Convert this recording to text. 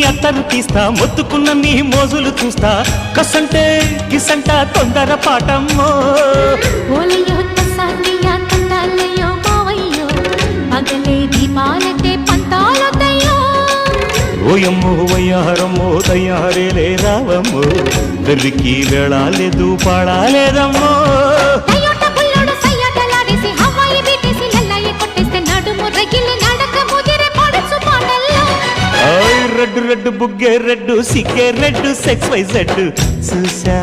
అత్తరు తీస్తా మొత్తుకున్న నీ మోజులు చూస్తా కసంటే గిసంట తొందర పాటమ్మో ఓలయ్యో తసానియా తండాలయ్యో మావయ్యో పగలే దీపాలకే పంతాలొద్దయ్యో ఓయమ్మో వయ్యారమ్మో తయారేలే రావమ్మో వెర్రికి వేళాలేదు పాడాలేదమ్మో టయోటా బుల్లోడు సయ్యాటలాడేసి హవాయి బీటేసి లల్లాయి కొట్టేస్తే నడుము రగిలి నడక ముదిరే పడుచు పాటల్లో రెడ్డు రెడ్డు బుగ్గే రెడ్డు సిగ్గే రెడ్డు సెక్స్ వై జెడ్ చూసా